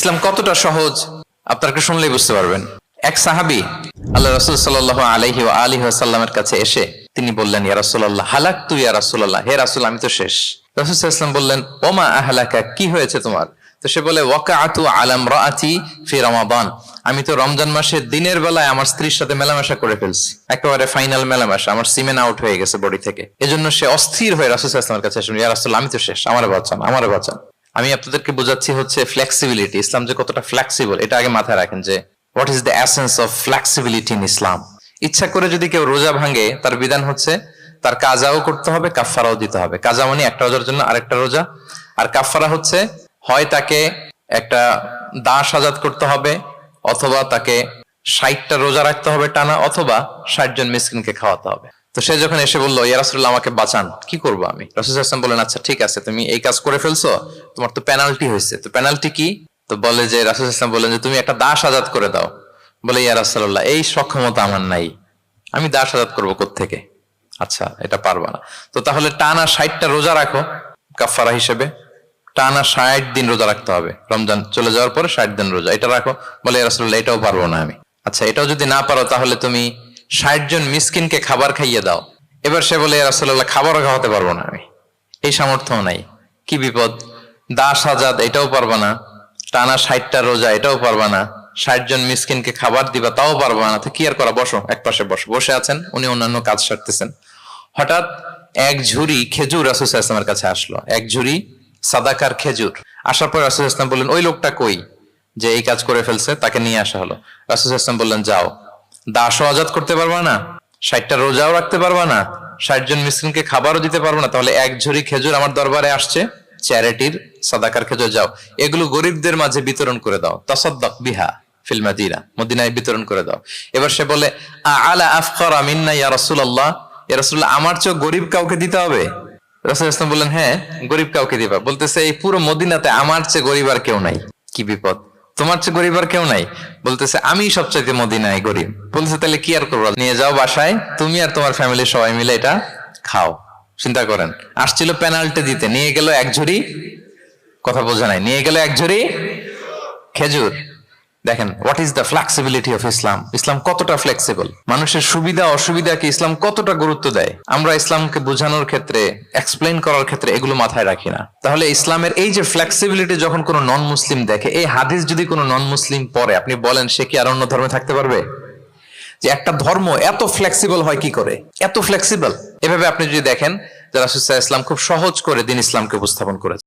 ইসলাম কতটা সহজ আপনাকে শুনলেই বুঝতে পারবেন। এক সাহাবী আল্লাহ রাসূল সাল্লাল্লাহু আলাইহি ওয়া আলিহি ওয়াসাল্লামের কাছে এসে তিনি বললেন, ইয়া রাসূলুল্লাহ হালাকতু ইয়া রাসূলুল্লাহ, হে রাসূল আমি তো শেষ। রাসূল সাল্লাল্লাহু আলাইহি ওয়াসাল্লাম বললেন, ওমা আহলাকা, কি হয়েছে তোমার? তো সে বলে, ওয়াকাআতু আলা ইমরাআতি ফি রমাদান, আমি তো রমজান মাসে দিনের বেলায় আমার স্ত্রীর সাথে মেলামেশা করে ফেলছি, একেবারে ফাইনাল মেলামেশা, আমার সিমেন আউট হয়ে গেছে বডি থেকে। এজন্য সে অস্থির হয়ে রাসূল সাল্লাল্লাহু আলাইহি ওয়াসাল্লামের কাছে আসলেন, ইয়া রাসূলুল্লাহ আমি তো শেষ, আমারে বাঁচান, আমারে বাঁচান। আমি আপনাদেরকে বোঝাচ্ছি হচ্ছে ফ্লেক্সিবিলিটি, ইসলাম যে কতটা ফ্লেক্সিবল এটা আগে মাথায় রাখেন, যে what is the essence of flexibility in Islam. ইচ্ছা করে যদি কেউ রোজা ভাঙে, তার বিধান হচ্ছে তার কাজাও করতে হবে, কাফফারাও দিতে হবে। কাজা মানে একটা রোজার জন্য আরেকটা রোজা, আর কাফফারা হচ্ছে হয় তাকে একটা দাস আজাদ করতে হবে, অথবা তাকে 60টা রোজা রাখতে হবে টানা, অথবা 60 জন মিসকিনকে খাওয়াতে হবে। তো সে যখন এসে বললো, ইয়া রাসূলুল্লাহ আমাকে বাঁচান, কি করবো আমি? রাসূল সাল্লাল্লাহু আলাইহি ওয়াসাল্লাম বললেন, আচ্ছা ঠিক আছে, তুমি এই কাজ করে ফেলছো, তোমার তো পেনাল্টি হয়েছে। তো পেনাল্টি কি? তো বলে যে, রাসূল সাল্লাল্লাহু আলাইহি ওয়াসাল্লাম বললেন যে তুমি একটা দাস আজাদ করে দাও। বলে, ইয়া রাসূলুল্লাহ এই সক্ষমতা আমার নাই, আমি দাস আজাদ করবো কোত্থেকে? আচ্ছা এটা পারবা না, তো তাহলে টানা 60টা রোজা রাখো কাফফারা হিসেবে, টানা 60 দিন রোজা রাখতে হবে, রমজান চলে যাওয়ার পরে 60 দিন রোজা, এটা রাখো। বলে, ইয়া রাসূলুল্লাহ এটাও পারবো না আমি। আচ্ছা এটাও যদি না পারো, তাহলে তুমি 60 জন মিসকিনকে খাবার খাইয়ে দাও। এবার সে বলে, ইয়া রাসূলুল্লাহ খাবারও খাওয়াতে পারবো না আমি, এই সামর্থ্য নাই। কি বিপদ! দাস আজাদ এটাও পারবা না, টানা 60টা রোজা এটাও পারবা না, 60 জন মিসকিনকে খাবার দিবা তাও পারবা না। তো কি আর করা, বসো এক পাশে বসো। বসে আছেন, উনি অন্যান্য কাজ সারতেছেন। হঠাৎ এক ঝুড়ি খেজুর রাসূল সাল্লাল্লাহু আলাইহি ওয়াসাল্লামের কাছে আসলো, এক ঝুড়ি সাদাকার খেজুর। আসার পর রাসূল সাল্লাল্লাহু আলাইহি ওয়াসাল্লাম বললেন, ওই লোকটা কই যে এই কাজ করে ফেলছে? তাকে নিয়ে আসা হলো। রাসূল সাল্লাল্লাহু আলাইহি ওয়াসাল্লাম বললেন, যাও, দাসও আজাদ করতে পারবা না, 60টা রোজাও রাখতে পারবা না, 60 জন মিসকিনকে খাবারও দিতে পারবো না, তাহলে এক ঝুড়ি খেজুর আমার দরবারে আসছে, চ্যারিটির সাদাকার খেজুর, যাও এগুলো গরিবদের মাঝে বিতরণ করে দাও, তাসাদ্দাক বিহা ফিল মাদিনা, মদিনায় বিতরণ করে দাও। এবার সে বলে, আলা আফকারা মিন্না ইয়া রাসূলুল্লাহ, ইয়া রাসূলুল্লাহ আমার চেয়ে গরিব কাউকে দিতে হবে? রাসূল সাল্লাল্লাহু আলাইহি ওয়াসাল্লাম বললেন, হ্যাঁ গরিব কাউকে দিবা। বলতেছে, এই পুরো মদিনাতে আমার চেয়ে গরিব আর কেউ নাই। কি বিপদ! তোমার চেয়ে গরিব আর কেউ নাই? বলতেছে, আমি সবচাইতে মদিনায় গরিব। বলতেছে, তাহলে কি আর করবো, নিয়ে যাও বাসায়, তুমি আর তোমার ফ্যামিলির সবাই মিলে এটা খাও। চিন্তা করেন, আসছিল পেনাল্টি দিতে, নিয়ে গেল এক ঝুড়ি, কথা বোঝা নাই, নিয়ে গেল এক ঝুড়ি খেজুর। দেখেন what is the flexibility of Islam. Islam কতটা ফ্লেক্সিবল, মানুষের সুবিধা অসুবিধাকে ইসলাম কতটা গুরুত্ব দেয়। আমরা ইসলামকে বোঝানোর ক্ষেত্রে, এক্সপ্লেইন করার ক্ষেত্রে এগুলো মাথায় রাখি না। তাহলে ইসলামের এই যে ফ্লেক্সিবিলিটি যখন কোনো নন মুসলিম দেখে, এই হাদিস যদি কোনো নন মুসলিম পড়ে, আপনি বলেন সে কি আর অন্য ধর্মে থাকতে পারবে? যে একটা ধর্ম এত ফ্লেক্সিবল হয় কি করে, এত ফ্লেক্সিবল। এভাবে আপনি যদি দেখেন যে রাসূল সাল্লাল্লাহু আলাইহি ওয়াসাল্লাম খুব সহজ করে দিন ইসলামকে উপস্থাপন করেছে।